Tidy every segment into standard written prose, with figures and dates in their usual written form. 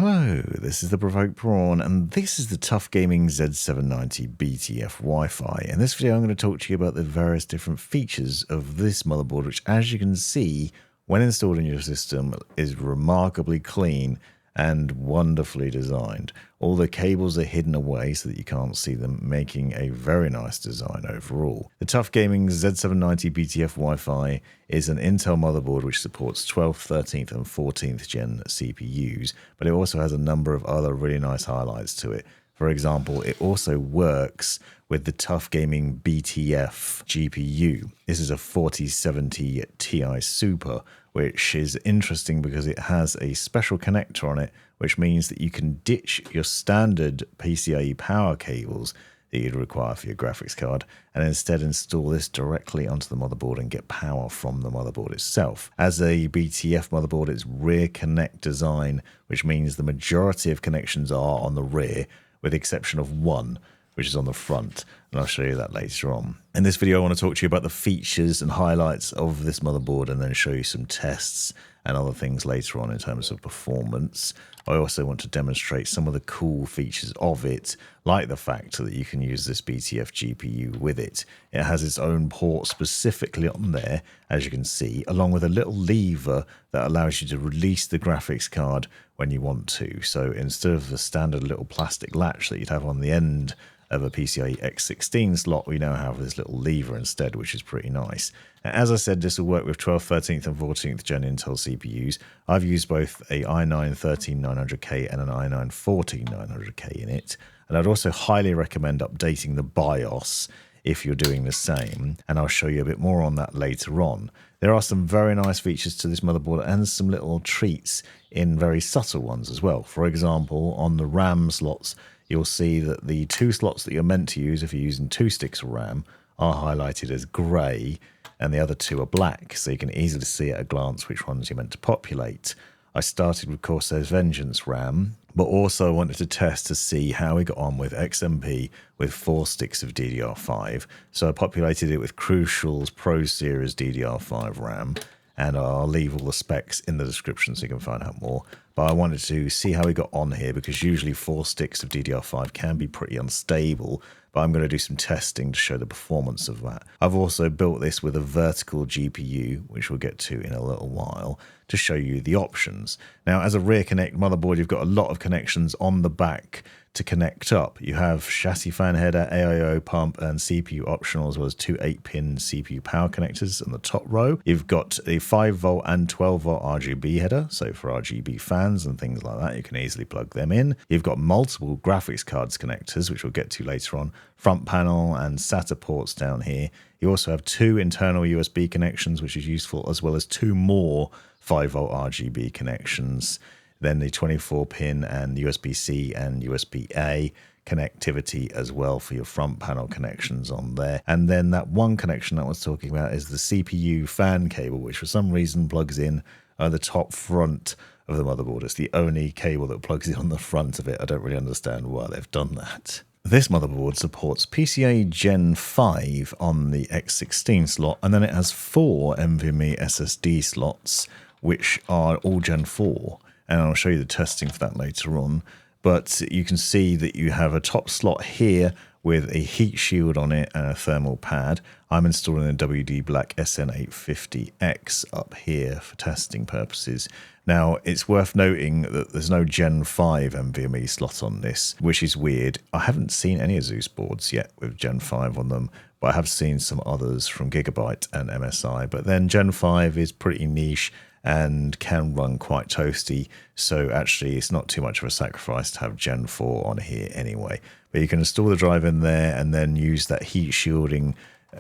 Hello, this is the Provoked Prawn, and this is the TUF Gaming Z790 BTF Wi-Fi. In this video, I'm going to talk to you about the various different features of this motherboard, which, as you can see, when installed in your system, is remarkably clean and wonderfully designed. All the cables are hidden away so that you can't see them, making a very nice design overall. The TUF Gaming Z790 BTF Wi-Fi is an Intel motherboard which supports 12th, 13th and 14th gen CPUs, but it also has a number of other really nice highlights to it. For example, it also works with the TUF Gaming BTF GPU. This is a 4070 Ti Super, which is interesting because it has a special connector on it, which means that you can ditch your standard PCIe power cables that you'd require for your graphics card and instead install this directly onto the motherboard and get power from the motherboard itself. As a BTF motherboard, it's rear connect design, which means the majority of connections are on the rear, with the exception of one, which is on the front, and I'll show you that later on. In this video, I want to talk to you about the features and highlights of this motherboard and then show you some tests and other things later on in terms of performance. I also want to demonstrate some of the cool features of it, like the fact that you can use this BTF GPU with it. It has its own port specifically on there, as you can see, along with a little lever that allows you to release the graphics card when you want to. So instead of the standard little plastic latch that you'd have on the end of a PCIe X16 slot, we now have this little lever instead, which is pretty nice. As I said, this will work with 12th, 13th and 14th gen Intel CPUs. I've used both a i9-13900K and an i9-14900K in it, and I'd also highly recommend updating the BIOS if you're doing the same, and I'll show you a bit more on that later on. There are some very nice features to this motherboard and some little treats in very subtle ones as well. For example, on the RAM slots, you'll see that the two slots that you're meant to use if you're using 2 sticks of RAM are highlighted as grey and the other two are black, so you can easily see at a glance which ones you're meant to populate. I started with Corsair's Vengeance RAM, but also wanted to test to see how we got on with XMP with 4 sticks of DDR5, so I populated it with Crucial's Pro Series DDR5 RAM, and I'll leave all the specs in the description so you can find out more. But I wanted to see how we got on here because usually 4 sticks of DDR5 can be pretty unstable, but I'm going to do some testing to show the performance of that. I've also built this with a vertical GPU, which we'll get to in a little while, to show you the options. Now, as a rear connect motherboard, you've got a lot of connections on the back to connect up. You have chassis fan header, AIO pump, and CPU optional, as well as 2 8-pin CPU power connectors on the top row. You've got a 5V and 12V RGB header, so for RGB fans and things like that, you can easily plug them in. You've got multiple graphics cards connectors, which we'll get to later on, front panel and SATA ports down here. You also have 2 internal USB connections, which is useful, as well as 2 more 5V RGB connections. Then the 24-pin and USB-C and USB-A connectivity as well for your front panel connections on there. And then that one connection I was talking about is the CPU fan cable, which for some reason plugs in at the top front of the motherboard. It's the only cable that plugs in on the front of it. I don't really understand why they've done that. This motherboard supports PCIe Gen 5 on the X16 slot, and then it has 4 NVMe SSD slots, which are all Gen 4. And I'll show you the testing for that later on. But you can see that you have a top slot here with a heat shield on it and a thermal pad. I'm installing a WD Black SN850X up here for testing purposes. Now, it's worth noting that there's no Gen 5 NVMe slot on this, which is weird. I haven't seen any Asus boards yet with Gen 5 on them, but I have seen some others from Gigabyte and MSI. But then Gen 5 is pretty niche and can run quite toasty, so actually it's not too much of a sacrifice to have Gen 4 on here anyway. But you can install the drive in there and then use that heat shielding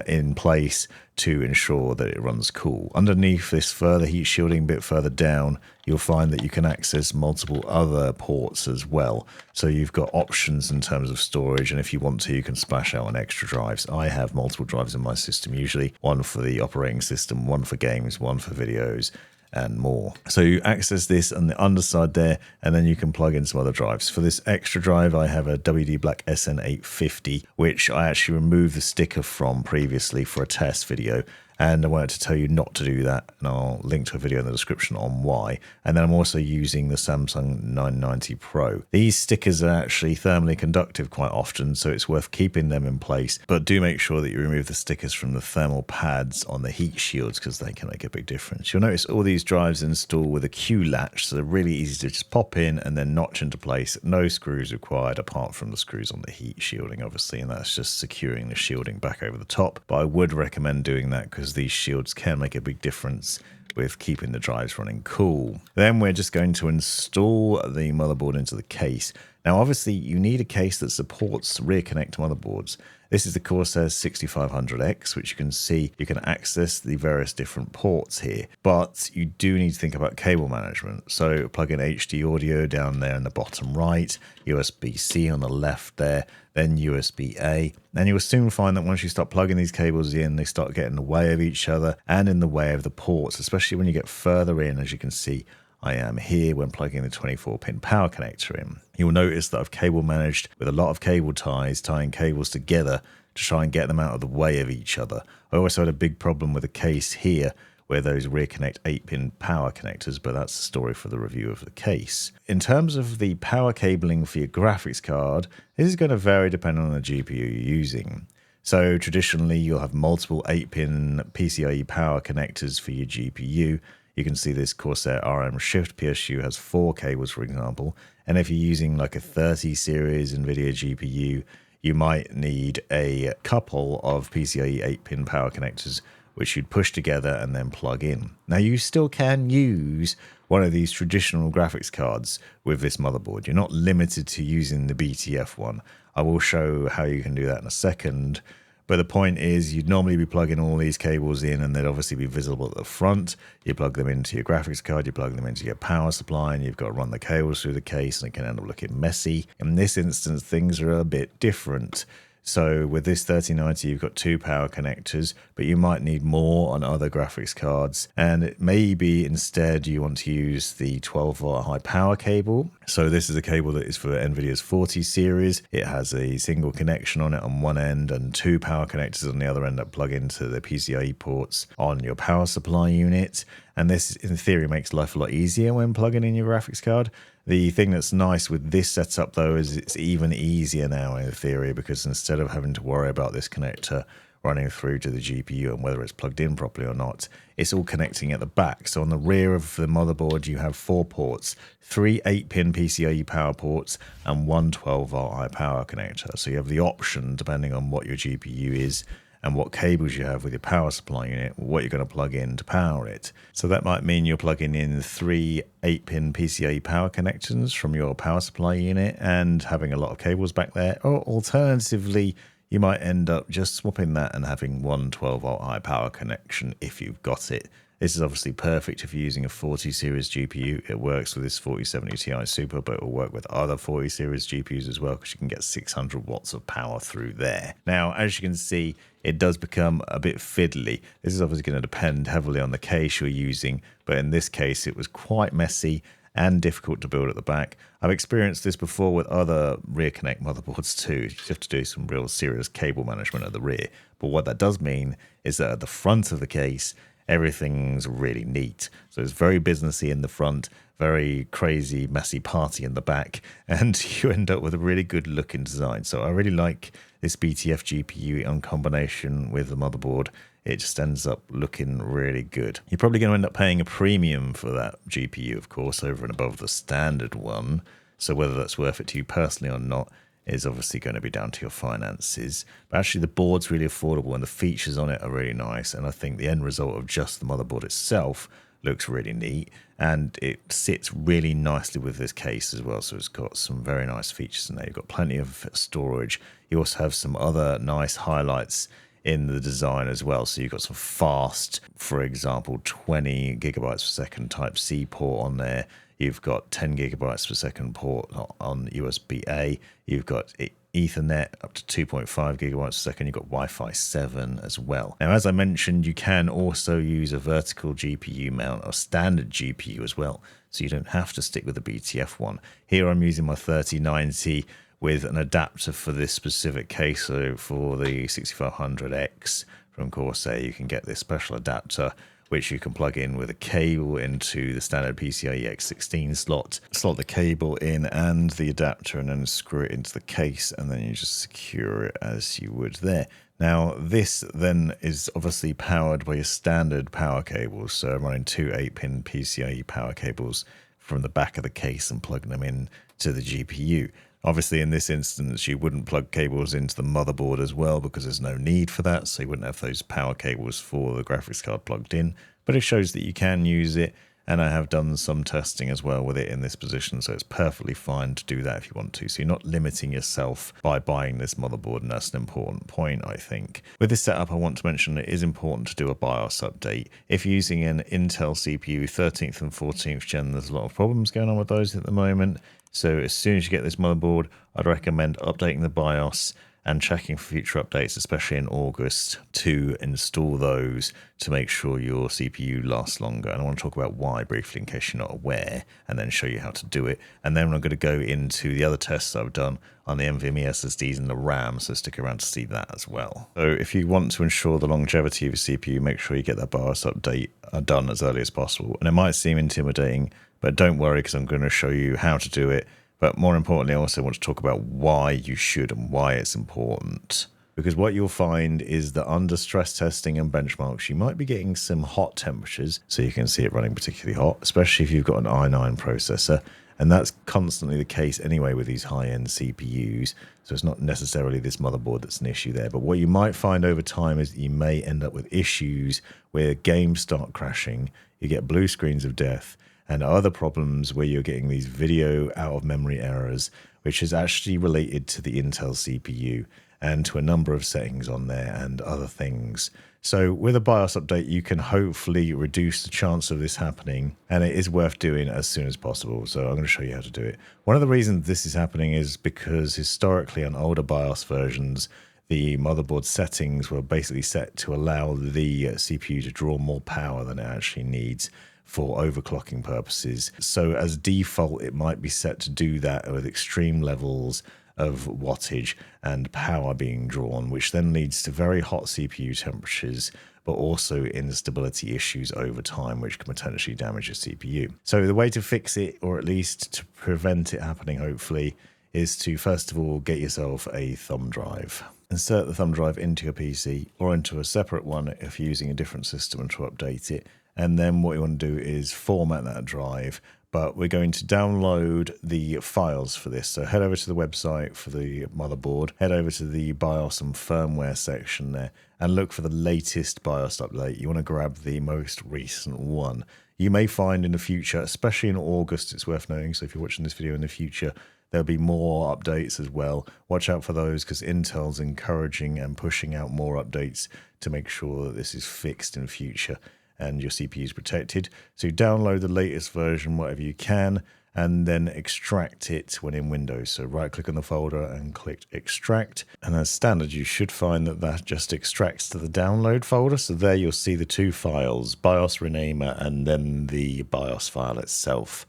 in place to ensure that it runs cool. Underneath this further heat shielding bit further down, you'll find that you can access multiple other ports as well. So you've got options in terms of storage, and if you want to, you can splash out on extra drives. I have multiple drives in my system usually, one for the operating system, one for games, one for videos, and more. So you access this on the underside there, and then you can plug in some other drives. For this extra drive, I have a WD Black SN850, which I actually removed the sticker from previously for a test video, And I wanted to tell you not to do that, and I'll link to a video in the description on why. And then I'm also using the Samsung 990 Pro. These stickers are actually thermally conductive quite often, so it's worth keeping them in place. But do make sure that you remove the stickers from the thermal pads on the heat shields, because they can make a big difference. You'll notice all these drives install with a Q latch, so they're really easy to just pop in and then notch into place. No screws required apart from the screws on the heat shielding, obviously, and that's just securing the shielding back over the top. But I would recommend doing that because these shields can make a big difference with keeping the drives running cool. Then we're just going to install the motherboard into the case. Now, obviously, you need a case that supports rear connect motherboards. This is the Corsair 6500X, which you can see you can access the various different ports here, but you do need to think about cable management. So plug in HD audio down there in the bottom right, USB-C on the left there, then USB-A. And you'll soon find that once you start plugging these cables in, they start getting in the way of each other and in the way of the ports, especially when you get further in. As you can see, I am here when plugging the 24-pin power connector in. You'll notice that I've cable managed with a lot of cable ties, tying cables together to try and get them out of the way of each other. I also had a big problem with the case here where those rear connect 8-pin power connectors, but that's the story for the review of the case. In terms of the power cabling for your graphics card, this is going to vary depending on the GPU you're using. So traditionally, you'll have multiple 8-pin PCIe power connectors for your GPU. You can see this Corsair RM Shift PSU has 4 cables, for example. And if you're using like a 30 series NVIDIA GPU, you might need a couple of PCIe 8-pin power connectors, which you'd push together and then plug in. Now, you still can use one of these traditional graphics cards with this motherboard. You're not limited to using the BTF one. I will show how you can do that in a second. But the point is, you'd normally be plugging all these cables in and they'd obviously be visible at the front. You plug them into your graphics card, you plug them into your power supply, and you've got to run the cables through the case, and it can end up looking messy. In this instance, things are a bit different. So with this 3090, you've got 2 power connectors, but you might need more on other graphics cards. And it may be instead you want to use the 12-volt high power cable. So this is a cable that is for NVIDIA's 40 series. It has a single connection on it on one end and 2 power connectors on the other end that plug into the PCIe ports on your power supply unit. And this, in theory, makes life a lot easier when plugging in your graphics card. The thing that's nice with this setup, though, is it's even easier now in theory, because instead of having to worry about this connector running through to the GPU and whether it's plugged in properly or not, it's all connecting at the back. So on the rear of the motherboard, you have 4 ports, 3 8-pin PCIe power ports and 1 12-volt high power connector. So you have the option, depending on what your GPU is and what cables you have with your power supply unit, what you're going to plug in to power it. So that might mean you're plugging in 3 8-pin PCIe power connectors from your power supply unit and having a lot of cables back there. Or alternatively, you might end up just swapping that and having 1 12-volt high power connection if you've got it. This is obviously perfect if you're using a 40 series GPU. It works with this 4070 Ti Super, but it will work with other 40 series GPUs as well, because you can get 600 watts of power through there. Now, as you can see, it does become a bit fiddly. This is obviously going to depend heavily on the case you're using, but in this case, it was quite messy and difficult to build at the back. I've experienced this before with other rear connect motherboards too. You have to do some real serious cable management at the rear. But what that does mean is that at the front of the case, everything's really neat. So it's very businessy in the front, very crazy, messy party in the back, and you end up with a really good looking design. So I really like this BTF GPU in combination with the motherboard. It just ends up looking really good. You're probably going to end up paying a premium for that GPU, of course, over and above the standard one. So whether that's worth it to you personally or not is obviously going to be down to your finances. But actually the board's really affordable and the features on it are really nice. And I think the end result of just the motherboard itself looks really neat. And it sits really nicely with this case as well. So it's got some very nice features in there. You've got plenty of storage. You also have some other nice highlights in the design as well. So you've got some fast, for example, 20 gigabytes per second Type-C port on there. You've got 10 gigabytes per second port on USB-A. You've got Ethernet up to 2.5 gigabytes per second. You've got Wi-Fi 7 as well. Now, as I mentioned, you can also use a vertical GPU mount or standard GPU as well. So you don't have to stick with the BTF one. Here I'm using my 3090 with an adapter for this specific case, so for the 6500X from Corsair, you can get this special adapter which you can plug in with a cable into the standard PCIe X16 slot the cable in and the adapter, and then screw it into the case, and then you just secure it as you would there. Now, this then is obviously powered by your standard power cables, so I'm running two 8-pin PCIe power cables from the back of the case and plugging them in to the GPU. Obviously, in this instance, you wouldn't plug cables into the motherboard as well because there's no need for that, so you wouldn't have those power cables for the graphics card plugged in. But it shows that you can use it, and I have done some testing as well with it in this position, so it's perfectly fine to do that if you want to. So you're not limiting yourself by buying this motherboard, and that's an important point, I think. With this setup, I want to mention it is important to do a BIOS update. If you're using an Intel CPU 13th and 14th gen, there's a lot of problems going on with those at the moment. So as soon as you get this motherboard, I'd recommend updating the BIOS and checking for future updates, especially in August, to install those to make sure your CPU lasts longer. And I want to talk about why briefly in case you're not aware, and then show you how to do it. And then I'm going to go into the other tests I've done on the NVMe SSDs and the RAM, so stick around to see that as well. So if you want to ensure the longevity of your CPU, make sure you get that BIOS update done as early as possible. And it might seem intimidating, but don't worry, because I'm going to show you how to do it. But more importantly, I also want to talk about why you should and why it's important. Because what you'll find is that under stress testing and benchmarks, you might be getting some hot temperatures. So you can see it running particularly hot, especially if you've got an i9 processor. And that's constantly the case anyway with these high-end CPUs. So it's not necessarily this motherboard that's an issue there. But what you might find over time is that you may end up with issues where games start crashing, you get blue screens of death, and other problems where you're getting these video out of memory errors, which is actually related to the Intel CPU and to a number of settings on there and other things. So with a BIOS update, you can hopefully reduce the chance of this happening, and it is worth doing as soon as possible. So I'm going to show you how to do it. One of the reasons this is happening is because historically on older BIOS versions, the motherboard settings were basically set to allow the CPU to draw more power than it actually needs for overclocking purposes. So as default, it might be set to do that with extreme levels of wattage and power being drawn, which then leads to very hot CPU temperatures, but also instability issues over time, which can potentially damage your CPU. So the way to fix it, or at least to prevent it happening, hopefully, is to first of all get yourself a thumb drive. Insert the thumb drive into your PC or into a separate one if you're using a different system and to update it. And then what you want to do is format that drive, but we're going to download the files for this. So head over to the website for the motherboard, head over to the BIOS and firmware section there, and look for the latest BIOS update. You want to grab the most recent one. You may find in the future, especially in August, it's worth knowing, so if you're watching this video in the future, there'll be more updates as well. Watch out for those because Intel's encouraging and pushing out more updates to make sure that this is fixed in future and your CPU is protected. So download the latest version, whatever you can, and then extract it when in Windows. So right click on the folder and click extract. And as standard, you should find that that just extracts to the download folder. So there you'll see the two files, BIOS renamer and then the BIOS file itself.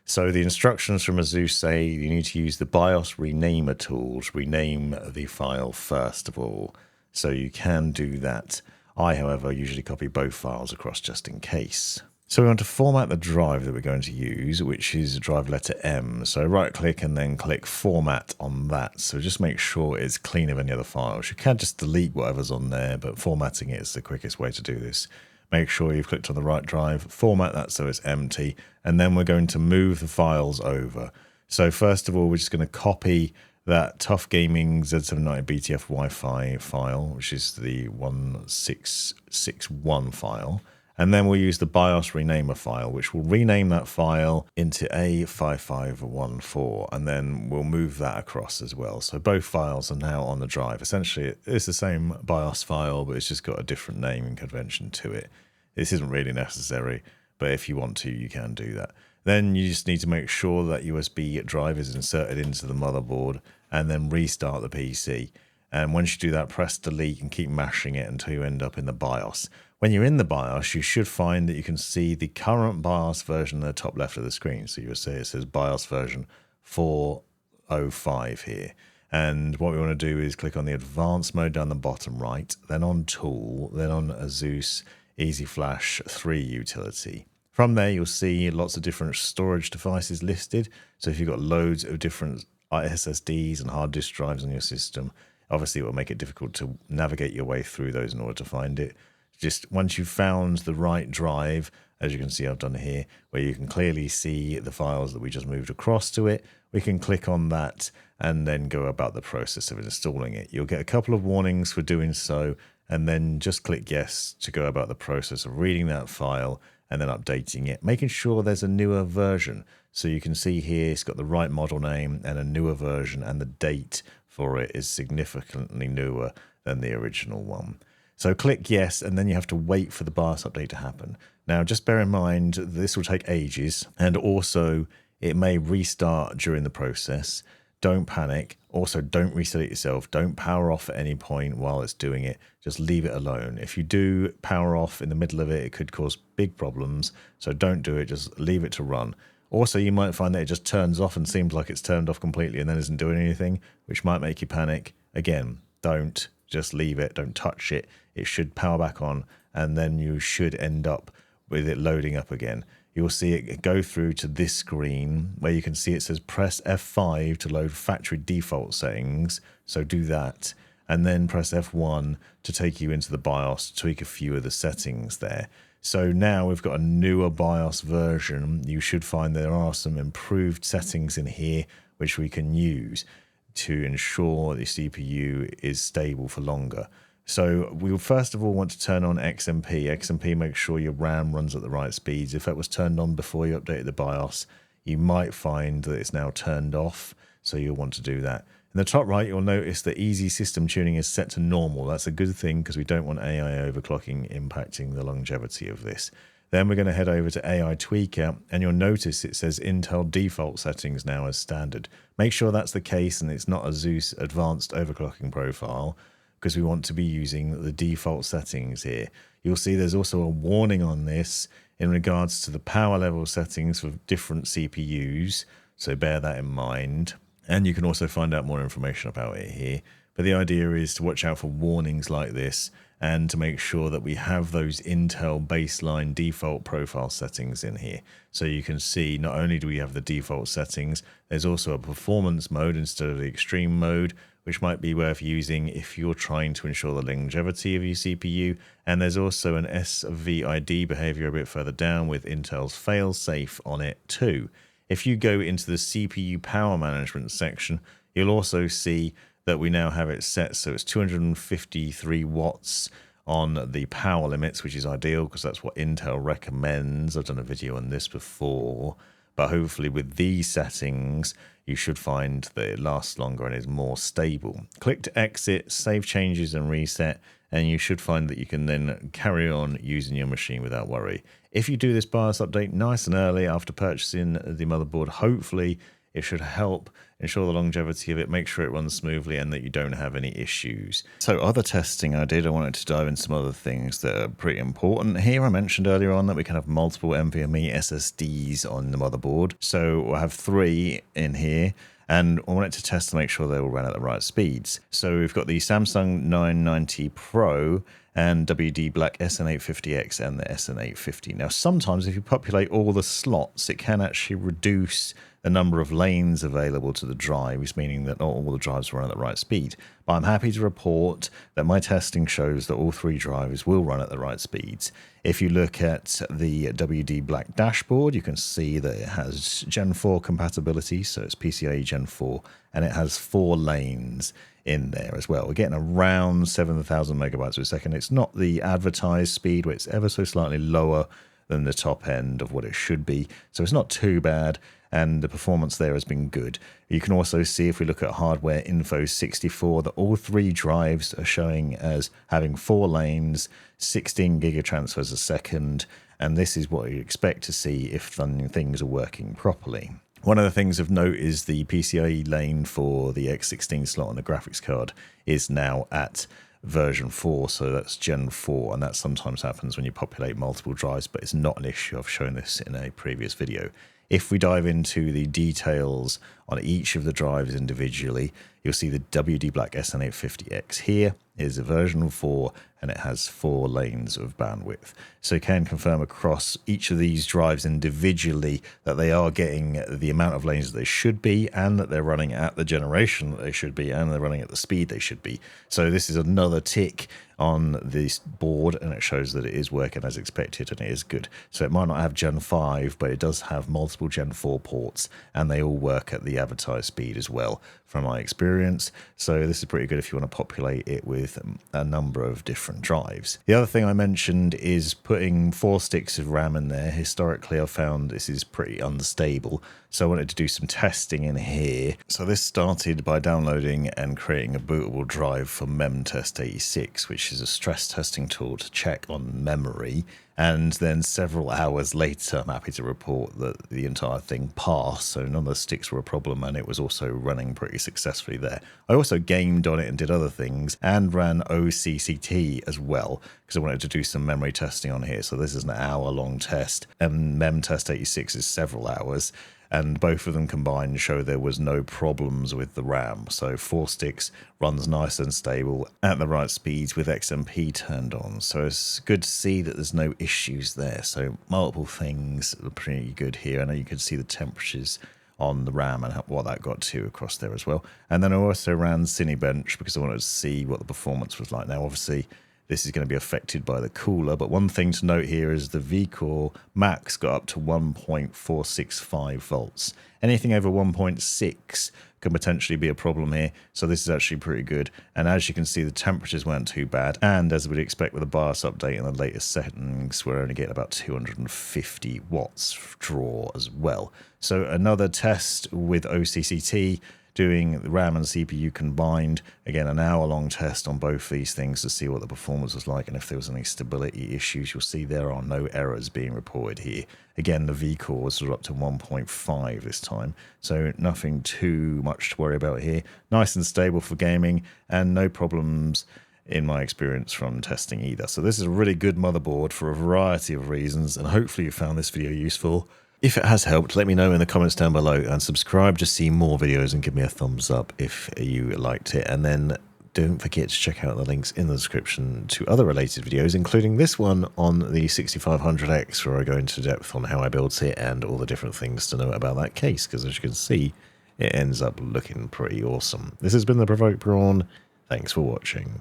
So the instructions from Asus say you need to use the BIOS renamer tool to rename the file first of all. So you can do that. I, however, usually copy both files across just in case. So we want to format the drive that we're going to use, which is drive letter M. So right click and then click format on that. So just make sure it's clean of any other files. You can just delete whatever's on there, but formatting it is the quickest way to do this. Make sure you've clicked on the right drive, format that so it's empty, and then we're going to move the files over. So first of all, we're just going to copy that TUF Gaming Z790 BTF Wi-Fi file, which is the 1661 file. And then we'll use the BIOS renamer file, which will rename that file into A5514. And then we'll move that across as well. So both files are now on the drive. Essentially, it's the same BIOS file, but it's just got a different naming convention to it. This isn't really necessary, but if you want to, you can do that. Then you just need to make sure that USB drive is inserted into the motherboard and then restart the PC. And once you do that, press delete and keep mashing it until you end up in the BIOS. When you're in the BIOS, you should find that you can see the current BIOS version at the top left of the screen. So you'll see it says BIOS version 405 here. And what we want to do is click on the advanced mode down the bottom right, then on tool, then on Asus Easy Flash 3 utility. From there, you'll see lots of different storage devices listed. So if you've got loads of different SSDs and hard disk drives on your system, obviously it will make it difficult to navigate your way through those in order to find it. Just once you've found the right drive, as you can see I've done here, where you can clearly see the files that we just moved across to it, we can click on that and then go about the process of installing it. You'll get a couple of warnings for doing so, and then just click yes to go about the process of reading that file and then updating it, making sure there's a newer version. So you can see here it's got the right model name and a newer version, and the date for it is significantly newer than the original one. So click yes, and then you have to wait for the BIOS update to happen. Now, just bear in mind, this will take ages, and also it may restart during the process. Don't panic. Also, don't reset it yourself. Don't power off at any point while it's doing it. Just leave it alone. If you do power off in the middle of it, it could cause big problems. So don't do it. Just leave it to run. Also, you might find that it just turns off and seems like it's turned off completely and then isn't doing anything, which might make you panic. Again, don't. Just leave it. Don't touch it. It should power back on, and then you should end up with it loading up again. You'll see it go through to this screen where you can see it says press F5 to load factory default settings. So do that, and then press F1 to take you into the BIOS to tweak a few of the settings there. So now we've got a newer BIOS version. You should find there are some improved settings in here which we can use to ensure the CPU is stable for longer. So we'll first of all want to turn on XMP. XMP makes sure your RAM runs at the right speeds. If that was turned on before you updated the BIOS, you might find that it's now turned off, so you'll want to do that. In the top right, you'll notice that easy system tuning is set to normal. That's a good thing because we don't want AI overclocking impacting the longevity of this. Then we're going to head over to AI Tweaker, and you'll notice it says Intel default settings now as standard. Make sure that's the case and it's not Asus advanced overclocking profile, because we want to be using the default settings here. You'll see there's also a warning on this in regards to the power level settings for different CPUs, so bear that in mind. And you can also find out more information about it here. But the idea is to watch out for warnings like this and to make sure that we have those Intel baseline default profile settings in here. So you can see not only do we have the default settings, there's also a performance mode instead of the extreme mode, which might be worth using if you're trying to ensure the longevity of your CPU. And there's also an SVID behavior a bit further down with Intel's failsafe on it too. If you go into the CPU power management section, you'll also see that we now have it set so it's 253 watts on the power limits, which is ideal because that's what Intel recommends. I've done a video on this before, but hopefully with these settings you should find that it lasts longer and is more stable. Click to exit, save changes and reset, and you should find that you can then carry on using your machine without worry. If you do this BIOS update nice and early after purchasing the motherboard, hopefully it should help ensure the longevity of it, make sure it runs smoothly and that you don't have any issues. So other testing I wanted to dive into some other things that are pretty important here. I mentioned earlier on that we can have multiple NVMe SSDs on the motherboard. So we'll have 3 in here, and I wanted to test to make sure they all ran at the right speeds. So we've got the Samsung 990 Pro and WD Black SN850X and the SN850. Now, sometimes if you populate all the slots, it can actually reduce the number of lanes available to the drives, meaning that not all the drives run at the right speed. But I'm happy to report that my testing shows that all 3 drives will run at the right speeds. If you look at the WD Black dashboard, you can see that it has Gen 4 compatibility, so it's PCIe Gen 4, and it has 4 lanes in there as well. We're getting around 7,000 megabytes per second. It's not the advertised speed, where it's ever so slightly lower than the top end of what it should be, so it's not too bad, and the performance there has been good. You can also see, if we look at hardware info 64, that all 3 drives are showing as having 4 lanes, 16 gigatransfers a second, and this is what you expect to see if things are working properly. One of the things of note is the PCIe lane for the X16 slot on the graphics card is now at version 4, so that's Gen 4, and that sometimes happens when you populate multiple drives, but it's not an issue. I've shown this in a previous video. If we dive into the details on each of the drives individually. You'll see the WD Black SN850X here is a version 4, and it has 4 lanes of bandwidth. So you can confirm across each of these drives individually that they are getting the amount of lanes that they should be, and that they're running at the generation that they should be, and they're running at the speed they should be. So this is another tick on this board, and it shows that it is working as expected, and it is good. So it might not have Gen 5, but it does have multiple Gen 4 ports, and they all work at the advertised speed as well, from my experience. So this is pretty good if you want to populate it with a number of different drives. The other thing I mentioned is putting 4 sticks of RAM in there. Historically, I've found this is pretty unstable, so I wanted to do some testing in here. So this started by downloading and creating a bootable drive for memtest86, which is a stress testing tool to check on memory. And then several hours later, I'm happy to report that the entire thing passed, so none of the sticks were a problem, and it was also running pretty successfully there. I also gamed on it and did other things, and ran OCCT as well, because I wanted to do some memory testing on here. So this is an hour-long test, and memtest86 is several hours. And both of them combined show there was no problems with the RAM. So 4 sticks runs nice and stable at the right speeds with XMP turned on. So it's good to see that there's no issues there. So multiple things are pretty good here. I know you can see the temperatures on the RAM and what that got to across there as well. And then I also ran Cinebench because I wanted to see what the performance was like. Now, obviously, this is going to be affected by the cooler, but one thing to note here is the vCore max got up to 1.465 volts. Anything over 1.6 can potentially be a problem here, so this is actually pretty good. And as you can see, the temperatures weren't too bad, and as we'd expect with the BIOS update and the latest settings, we're only getting about 250 watts draw as well. So another test with OCCT, doing the RAM and CPU combined. Again, an hour-long test on both these things to see what the performance was like, and if there was any stability issues. You'll see there are no errors being reported here. Again, the vCores are up to 1.5 this time, so nothing too much to worry about here. Nice and stable for gaming, and no problems in my experience from testing either. So this is a really good motherboard for a variety of reasons, and hopefully you found this video useful. If it has helped, let me know in the comments down below, and subscribe to see more videos and give me a thumbs up if you liked it. And then don't forget to check out the links in the description to other related videos, including this one on the 6500X, where I go into depth on how I built it and all the different things to know about that case, because as you can see, it ends up looking pretty awesome. This has been the Provoked Prawn. Thanks for watching.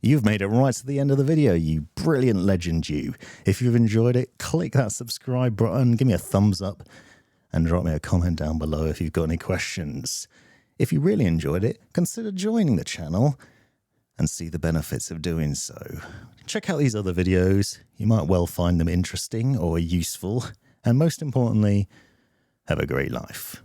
You've made it right to the end of the video, you brilliant legend you. If you've enjoyed it, click that subscribe button, give me a thumbs up, and drop me a comment down below if you've got any questions. If you really enjoyed it, consider joining the channel and see the benefits of doing so. Check out these other videos, you might well find them interesting or useful, and most importantly, have a great life.